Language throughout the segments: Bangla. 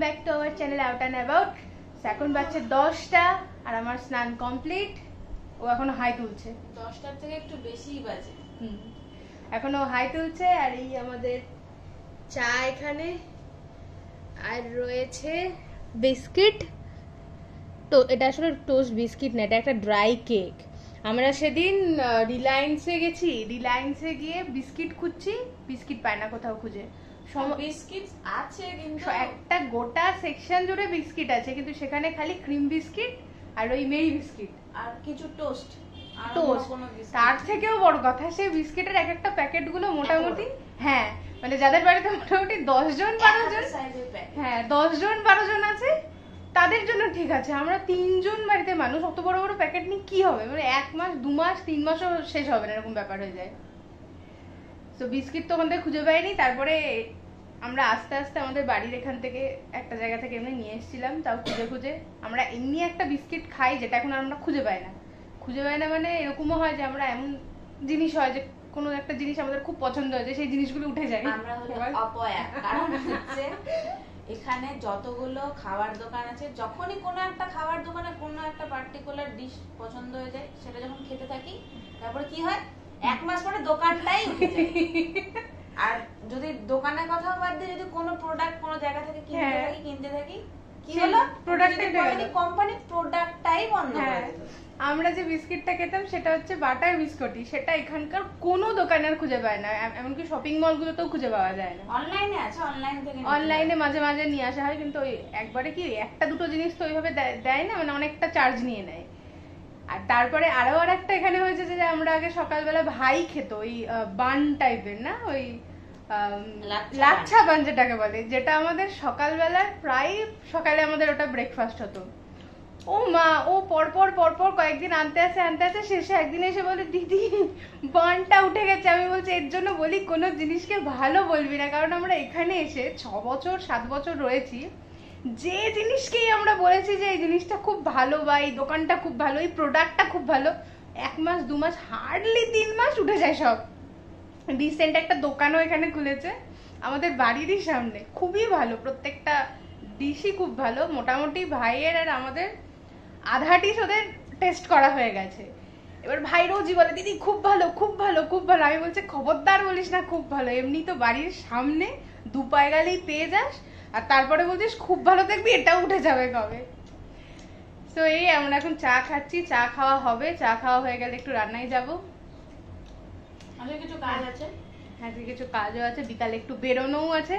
Back to our channel out and about. এখন বাজছে 10টা আর আমার স্নান কমপ্লিট। ও এখনো হাই তুলছে, 10টার থেকে একটু বেশিই বাজে। এখনো হাই তুলছে। আর এই আমাদের চা এখানে, আর রয়েছে বিস্কিট। তো এটা আসলে টোস্ট বিস্কিট না, এটা একটা ড্রাই কেক। আমরা সেদিন রিলায়েন্সে গেছি, রিলায়েন্সে গিয়ে বিস্কিট খুঁজছি, বিস্কিট পাই না কোথাও খুঁজে। বিস্কিট আছে কিন্তু একটা গোটা সেকশন জুড়ে বিস্কিট আছে, কিন্তু সেখানে খালি ক্রিম বিস্কিট আর ওই মেরি বিস্কিট আর কিছু টোস্ট। তার থেকেও বড় কথা, সেই বিস্কিটের এক একটা প্যাকেট গুলো মোটামুটি, হ্যাঁ মানে যাদের বাড়িতে মোটামুটি 10 জন 12 জন, হ্যাঁ 10 জন 12 জন আছে তাদের জন্য ঠিক আছে। আমরা 3 জন বাড়িতে মানুষ, অত বড় বড় প্যাকেট নিয়ে কি হবে? মানে 1 মাস 2 মাস 3 মাসও শেষ হবে না, এরকম ব্যাপার হয়ে যায়। তো বিস্কিট তো ওখান থেকে খুঁজে পাইনি। তারপরে আমরা আস্তে আস্তে আমাদের বাড়ির এখান থেকে একটা জায়গা থেকে এমনি নিয়ে এসেছিলাম, তাও খুঁজে খুঁজে। আমরা এমনি একটা বিস্কিট খাই যেটা এখন আমরা খুঁজে পাই না। খুঁজে পাই না মানে এরকমও হয় যে আমরা এমন জিনিস হয় যে কোনো একটা জিনিস আমাদের খুব পছন্দ হয়েছে, সেই জিনিসগুলো উঠে যায়। আমরা হলো অপয়া, কারণ হচ্ছে এখানে যতগুলো খাবার দোকান আছে, যখনই কোনো একটা খাবার দোকানে কোনো একটা পার্টিকুলার ডিশ পছন্দ হয়ে যায়, সেটা যখন খেতে থাকি, তারপরে কি হয় 1 মাস পরে দোকানটাই উঠে যায়। আর যদি দোকানের কথা বাদ দিয়ে যদি কোনো প্রোডাক্ট কোনো জায়গা থেকে কিনতে থাকি কি হলো, কোম্পানি প্রোডাক্টটাই বন্ধ করে দিল। আমরা যে বিস্কিটটা খেতাম সেটা হচ্ছে বাটার বিস্কুটই, সেটা এখানকার কোনো দোকানে আর খুঁজে পায় না, এমনকি শপিং মল গুলোতেও খুঁজে পাওয়া যায় না। অনলাইনে আছে, অনলাইনে মাঝে মাঝে নিয়ে আসা হয়, কিন্তু ওই একবারে কি একটা দুটো জিনিস তো ওইভাবে দেয় না, মানে অনেকটা চার্জ নিয়ে নেয়। আর তারপরে আরো একটা এখানে হয়েছে যে আমরা আগে সকালবেলা ভাই খেত ওই বান টাইপের, না ওই লাচ্ছা বান যেটাকে বলে, যেটা আমাদের সকালবেলা প্রায় সকালে আমাদের ওটা ব্রেকফাস্ট হতো। ও মা, ও পরপর পরপর কয়েকদিন আনতে আসে, শেষে একদিন এসে বলে দিদি বানটা উঠে গেছে। আমি বলছি এর জন্য বলি কোনো জিনিসকে ভালো বলবি না, কারণ আমরা এখানে এসে 6 বছর 7 বছর রয়েছি, যে জিনিসকেই আমরা বলেছি যে এই জিনিসটা খুব ভালো বা এই দোকানটা খুব ভালো, এই প্রোডাক্টটা খুব ভালো, 1 মাস 2 মাস হার্ডলি 3 মাস উঠে যায় সব। রিসেন্ট একটা দোকানও এখানে খুলেছে আমাদের বাড়িরই সামনে, খুবই ভালো, প্রত্যেকটা ডিশই খুব ভালো। মোটামুটি ভাইয়ের আর আমাদের আধা ডিশ ওদের টেস্ট করা হয়ে গেছে। এবার ভাই রোজই বলে দিদি খুব ভালো খুব ভালো খুব ভালো। আমি বলছি খবরদার বলিস না খুব ভালো, এমনি তো বাড়ির সামনে 2 পায়ে গেলেই পেয়ে যাস, আর তারপরে বলছিস খুব ভালো, দেখবি এটা উঠে যাবে কবে। তো এই আমরা এখন চা খাচ্ছি, চা খাওয়া হবে, চা খাওয়া হয়ে গেলে একটু রান্নায় যাবো। কিছু কাজ আছে, হ্যাঁ কিছু কাজও আছে, বিকালে একটু বেরোনোও আছে।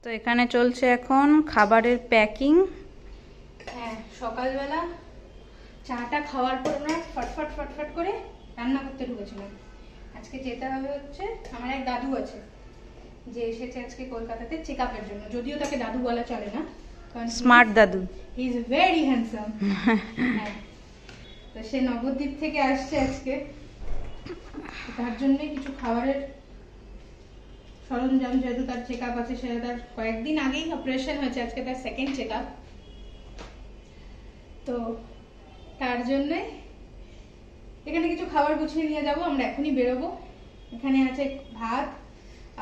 তো এখানে চলছে এখন খাবারের প্যাকিং। হ্যাঁ সকালবেলা চাটা খাওয়ার পর আমরা ফটফট করে রান্না করতে ঢুকেছিলাম। আজকে যেতে হবে হচ্ছে, আমার এক দাদু আছে যে এসেছে আজকে কলকাতাতে চেক আপের জন্য, যদিও তাকে দাদু বলা চলে না, কারণ স্মার্ট দাদু, হি ইজ ভেরি হ্যান্ডসাম। তো সে নবদ্বীপ থেকে আসছে আজকে, তার জন্য কিছু খাবারের সরঞ্জাম, যেহেতু তার চেক আপ আছে, সেটা তার কয়েকদিন আগেই অপারেশন হয়েছে, আজকে তার সেকেন্ড চেক আপ, তো তার জন্য এখানে কিছু খাবার গুছিয়ে নিয়ে যাব। আমরা এখনই বেরোবো। এখানে আছে ভাত,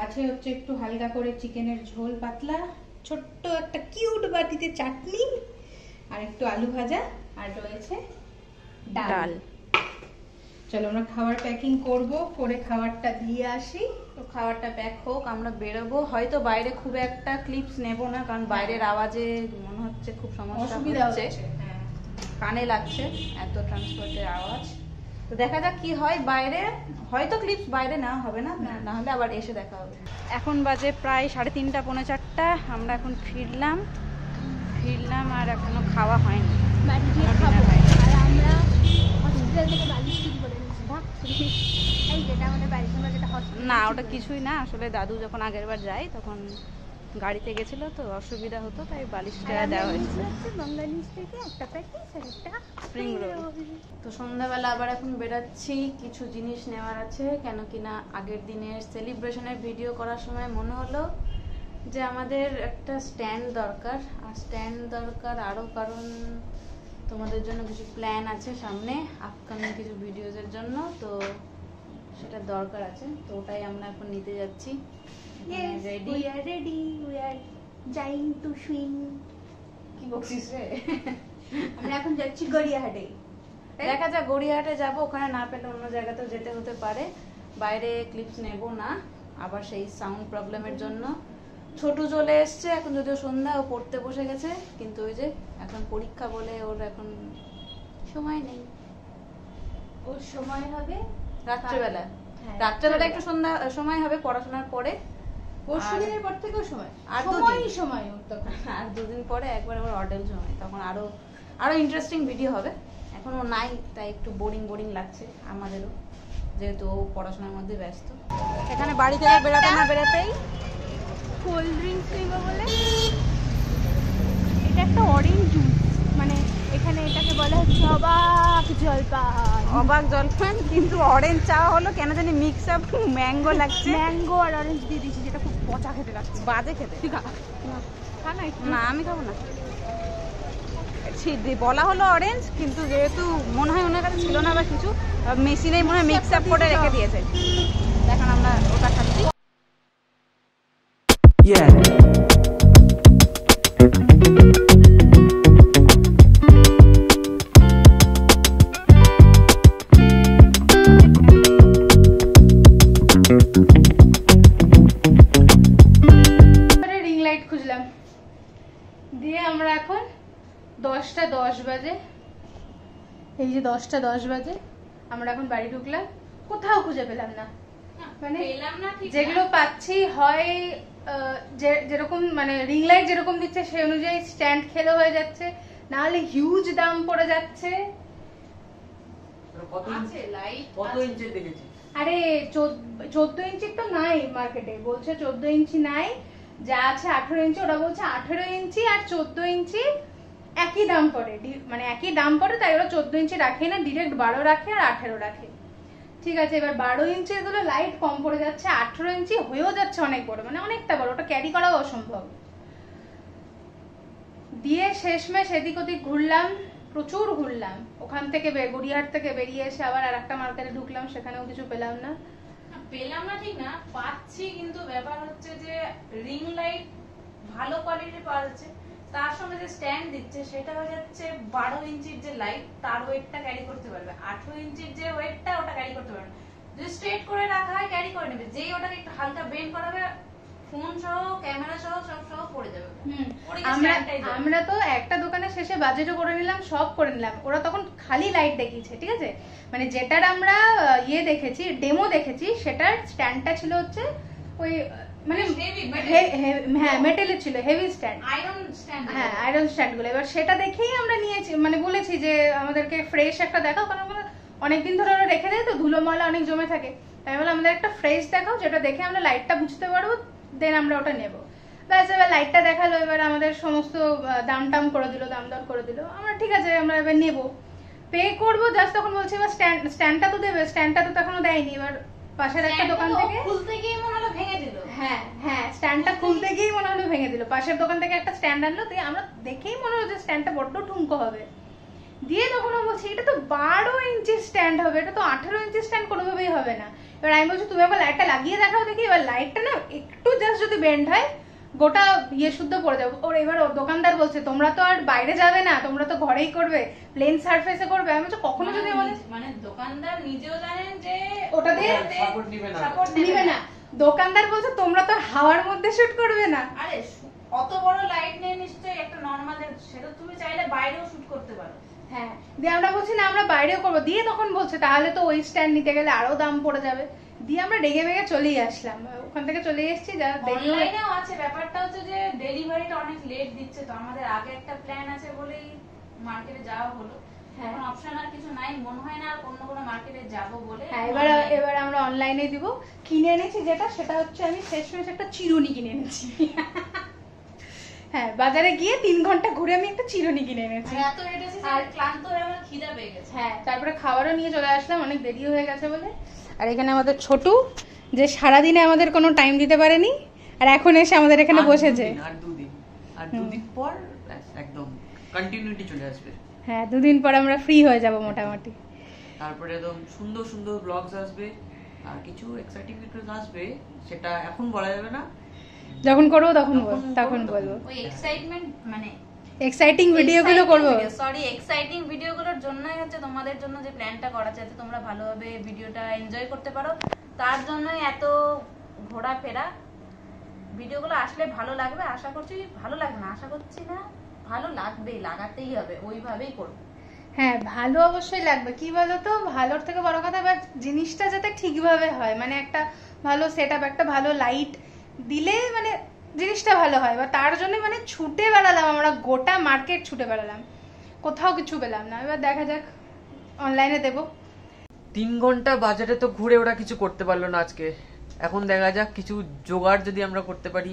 আছে হচ্ছে একটু হালকা করে চিকেনের ঝোল পাতলা, ছোট্ট একটা কিউট বাটিতে চাটনি, আর একটু আলু ভাজা, আর রয়েছে ডাল। চলো আমরা খাবার প্যাকিং করব, করে খাবারটা দিয়ে আসি। তো খাবারটা প্যাক হোক, আমরা বেরোবো। হয়তো বাইরে খুব একটা ক্লিপস নেব না, কারণ বাইরের আওয়াজে মনে হচ্ছে খুব সমস্যা হচ্ছে, কানে লাগছে এত ট্রান্সপোর্টের আওয়াজ। তো দেখা যাক কি হয়, বাইরে হয়তো ক্লিপস বাইরে নেওয়া হবে না, না হলে আবার এসে দেখা হবে। এখন বাজে প্রায় 3:30 পৌনে 4টা। আমরা এখন ফিরলাম আর এখনো খাওয়া হয়নি, আর আমরা হসপিটাল থেকে বালিশ কিনে করে নিয়েছি। এই যেটা আমাদের বাড়ির সঙ্গে যেটা হসপিটাল, না ওটা কিছুই না, আসলে দাদু যখন আগের বার যায় তখন গাড়িতে গেছিল তো অসুবিধা হতো, তাই বালিশটা দেওয়া হয়েছিল। বাংলাদেশ থেকে একটা প্যাকেজ আর একটা স্প্রিং রোল। তো সন্ধ্যাবেলা আবার এখন বেরাচ্ছি, কিছু জিনিস নেওয়ার আছে, কেন কিনা আগের দিনের সেলিব্রেশনের ভিডিও করার সময় মনে হলো যে আমাদের একটা স্ট্যান্ড দরকার, আর স্ট্যান্ড দরকার আরও কারণ তোমাদের জন্য কিছু প্ল্যান আছে সামনে আপকামিং কিছু ভিডিওজের জন্য, তো সেটা দরকার আছে, তো ওটাই আমরা এখন নিতে যাচ্ছি। রেডি, উই আর যাইং টু সুইং। কি বকছিস রে? আমরা এখন যাচ্ছি গড়িয়াহাটে। দেখা যাক, গড়িয়াহাটে যাব, ওখানে না পেলে অন্য জায়গাতেও যেতে হতে পারে। বাইরে ক্লিপস নেব না আবার সেই সাউন্ড প্রবলেমের জন্য। ছোটু চলে এসছে এখন, যদিও সন্ধ্যা, ও পড়তে বসে গেছে, কিন্তু ওই যে এখন পরীক্ষা বলে ওর এখন সময় নেই। ওর সময় হবে রাত্রেবেলা, হ্যাঁ, রাত্রেবেলা একটু সন্ধ্যা সময় হবে পড়াশোনার পরে। পরশুদিনের পর থেকেও সময়, আর সময়ই সময় ওর তখন। আর দুদিন পরে একবার আবার অর্ডেল সময়, তখন আরো ইন্টারেস্টিং ভিডিও হবে। এখন ও নাই, তাই একটু বোরিং বোরিং লাগছে আমাদেরও, যেহেতু ও পড়াশোনার মধ্যে ব্যস্ত। এখানে বাড়ি থেকে বেরোতে না বেরোতেই কোল্ড ড্রিঙ্কস নিব বলে, এটা একটা অরেঞ্জ জুস, মানে এখানে এটাকে বলা হচ্ছে অবাক জলপান। অবাক জলপান, কিন্তু অরেঞ্জ চাওয়া হলো কেন জানি মিক্স আপ ম্যাঙ্গো লাগছে। ম্যাঙ্গো আর অরেঞ্জ দিয়ে দিয়েছি, যেটা খুব পচা খেতে লাগছে। বাজে খেতে। ঠিক আছে, খা না একটু। না আমি খাবো না। বলা হলো অরেঞ্জ, কিন্তু যেহেতু মনে হয় ওনার কাছে ছিল না বা কিছু, মেশিনে মনে হয় মিক্স আপ করে রেখে দিয়েছে। এখন আমরা ওটা খাচ্ছি। রিং লাইট খুঁজলাম, দিয়ে আমরা এখন 10টা 10 বাজে, এই যে 10টা 10 বাজে আমরা এখন বাড়ি ঢুকলাম, কোথাও খুঁজে পেলাম না। মানে যেগুলো পাচ্ছি হয় যেরকম মানে রিং লাইট যেরকম দিচ্ছে সেই অনুযায়ী স্ট্যান্ড খেলো হয়ে যাচ্ছে, নাহলে হিউজ দাম পড়ে যাচ্ছে। আরে 14 ইঞ্চির তো নাই মার্কেটে, বলছে 14 ইঞ্চি নাই, যা আছে 18 ইঞ্চি। ওরা বলছে 18 ইঞ্চি আর 14 ইঞ্চি একই দাম পড়ে, মানে একই দাম পড়ে, তাই ওরা 14 ইঞ্চি রাখে না, ডিরেক্ট 12 রাখে আর 18 রাখে। ঠিক আছে, এবার 12 ইঞ্চির গুলো লাইট কম পড়ে যাচ্ছে, 18 ইঞ্চি হয়েও যাচ্ছে অনেক বড়, মানে অনেকটা বড়, ওটা ক্যারি করাও অসম্ভব। দিয়ে শেষমেশ এদিক ওদিক ঘুরলাম, প্রচুর ঘুরলাম। ওখান থেকে গড়িয়াহাট থেকে বেরিয়ে এসে আবার আর একটা মার্কেটে ঢুকলাম, সেখানেও কিছু পেলাম না। ঠিক না, পাচ্ছি, কিন্তু ব্যাপার হচ্ছে যে রিং লাইট ভালো কোয়ালিটির পাওয়া যাচ্ছে, তার সঙ্গে যে স্ট্যান্ড দিচ্ছে সেটা হয়ে যাচ্ছে 12 ইঞ্চির যে লাইট তার ওয়েটটা ক্যারি করতে পারবে, 18 ইঞ্চির যে ওয়েটটা ওটা ক্যারি করতে পারবে। যদি স্ট্রেট করে রাখা হয় ক্যারি করে নেবে, যেই ওটাকে একটু হালকা বেন্ড করাবে ফোন সহ ক্যামেরা সহ সব সহ পড়ে যাবে। আমরা তো একটা দোকানের শেষে বাজেটও করে নিলাম, সব করে নিলাম, ওরা তখন খালি লাইট দেখিয়েছে। ঠিক আছে, মানে যেটার আমরা দেখেছি, ডেমো দেখেছি, সেটার স্ট্যান্ডটা ছিল হচ্ছে ওই মানে হ্যাঁ মেটালের ছিল, হেভি স্ট্যান্ড, আয়রন স্ট্যান্ড, হ্যাঁ আয়রন স্ট্যান্ড গুলো। এবার সেটা দেখেই আমরা নিয়েছি, মানে বলেছি যে আমাদেরকে ফ্রেশ একটা দেখাও, কারণ আমরা অনেকদিন ধরে ওরা রেখে দেয় তো, ধুলো ময়লা অনেক জমে থাকে, তাই বলে আমাদের একটা ফ্রেশ দেখাও, যেটা দেখে আমরা লাইটটা বুঝতে পারবো, দেন আমরা ওটা নেবো। ব্যাস, এবার লাইটটা দেখালো, এবার আমাদের সমস্ত দাম টাম করে দিল, দাম দর করে দিল। আমরা ঠিক আছে, আমরা এবার নেবো, পে করবো। জাস্ট তখন বলছে এবার স্ট্যান্ডটা তো দেবে, স্ট্যান্ডটা তো তখনও দেয়নি। এবার পাশের একটা দোকান থেকে খুলতে গিয়ে মনে হলো ভেঙে দিল। হ্যাঁ হ্যাঁ, স্ট্যান্ডটা খুলতে গিয়েই মনে হলো ভেঙে দিল। পাশের দোকান থেকে একটা স্ট্যান্ড আনলো, দিয়ে আমরা দেখেই মনে হলো যে স্ট্যান্ডটা বড্ড ঠুনকো হবে। দিয়ে তখন বলছি এটা তো 12 ইঞ্চির স্ট্যান্ড হবে, এটা তো 18 ইঞ্চির স্ট্যান্ড কোনোভাবেই হবে না। এবার আমি বলছি তুমি একবার লাইটটা লাগিয়ে দেখাও দেখি। এবার লাইটটা না একটু জাস্ট যদি বেন্ড হয়, গোটা শুদ্ধ পড়ে যাবে। ওর এবার দোকানদার বলছে তোমরা তো আর বাইরে যাবে না, তোমরা তো ঘরেই করবে, প্লেন সারফেসে করবে। আমি বলছি কখনো যদি মানে দোকানদার নিজেও জানেন যে ওটা দিয়ে সাপোর্ট নিবে না। দোকানদার বলছে তোমরা তো হাওয়ার মধ্যে শুট করবে না। আরে অত বড় লাইট নেই নিশ্চয়ই, একটা নরমাল, সেটা তুমি চাইলে বাইরেও শুট করতে পারো। হ্যাঁ, দিয়ে আমরা বলছি না আমরা বাইরেও করবো। দিয়ে তখন বলছে তাহলে তো ওই স্ট্যান্ড নিতে গেলে আরো দাম পড়ে যাবে। দিয়ে আমরা রেগে বেগে চলেই আসলাম, ওখান থেকে চলে এসেছি। যা অনলাইনেও আছে, ব্যাপারটা হচ্ছে যে ডেলিভারিটা অনেক লেট দিচ্ছে, তো আমাদের আগে একটা প্ল্যান আছে বলেই মার্কেটে যাওয়া হলো। এখন অপশন আর কিছু নাই, মনে হয় না আর অন্য কোনো মার্কেটে যাব বলে। হ্যাঁ, এবার আমরা অনলাইনে দিব। কিনে এনেছি যেটা, সেটা হচ্ছে আমি শেষমেশ একটা চিরুনি কিনে এনেছি। হ্যাঁ, বাজারে গিয়ে 3 ঘন্টা ঘুরে আমি একটা চিরুনি কিনে এনেছি। এত হেঁটেছি আর ক্লান্ত হয়ে আমার খিদা পেয়ে গেছে। হ্যাঁ, তারপরে খাবারও নিয়ে চলে আসলাম, অনেক দেরি হয়ে গেছে বলে। আর এখানে আমাদের ছোটু, যে সারাদিনে আমাদের কোনো টাইম দিতে পারেনি, আর এখন এসে আমাদের এখানে বসেছে। আর দুদিন পর একদম কন্টিনিউটি চলে আসবে। হ্যাঁ, 2 দিন পর আমরা ফ্রি হয়ে যাব মোটামুটি। তারপরে একদম সুন্দর সুন্দর ব্লগস আসবে, আর কিছু এক্সাইটিং ভিডিওস আসবে, সেটা এখন বলা যাবে না, যখন করবো তখন তখন বলবো ওই এক্সাইটমেন্ট মানে এক্সাইটিং ভিডিওগুলো করবো। সরি এক্সাইটিং ভিডিওগুলোর জন্যই হচ্ছে তোমাদের জন্য যে প্ল্যানটা করা যাতে তোমরা ভালোভাবে ভিডিওটা এনজয় করতে পারো, তার জন্যই এত ঘোরাফেরা। ভিডিওগুলো আসলে ভালো লাগবে আশা করছি, ভালো লাগবে না আশা করছি না, ভালো লাগবেই, লাগাতেই হবে, ওইভাবেই করবো। হ্যাঁ ভালো অবশ্যই লাগবে, কি বলতো ভালোর থেকে বড় কথা এবার জিনিসটা যাতে ঠিকভাবে হয়, মানে একটা ভালো সেটআপ, একটা ভালো লাইট দিলে মানে জিনিসটা ভালো হয়। এবার তার জন্য মানে ছুটে বেড়ালাম আমরা, গোটা মার্কেট ছুটে বেড়ালাম, কোথাও কিছু পেলাম না। এবার দেখা যাক, অনলাইনে দেবো। 3 ঘন্টা বাজারে তো ঘুরে ওরা কিছু করতে পারলো না আজকে। এখন দেখা যাক কিছু জোগাড় যদি আমরা করতে পারি,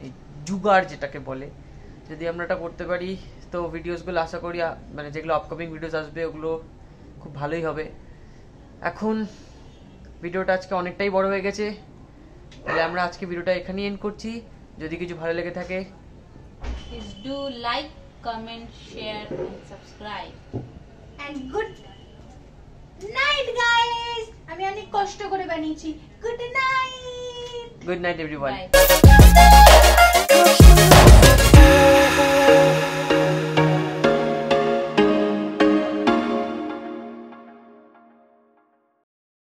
এই জুগাড় যেটাকে বলে, যদি আমরা এটা করতে পারি তো ভিডিওসগুলো আশা করি মানে যেগুলো আপকামিং ভিডিওস আসবে ওগুলো খুব ভালোই হবে। এখন ভিডিওটা আজকে অনেকটাই বড় হয়ে গেছে, তাহলে আমরা আজকে ভিডিওটা এখানেই এন্ড করছি। যদি কিছু ভালো লেগে থাকে please do like, comment, share and subscribe. And good night guys, আমি অনেক কষ্ট করে বানিয়েছি। Good night. Good night everyone. By.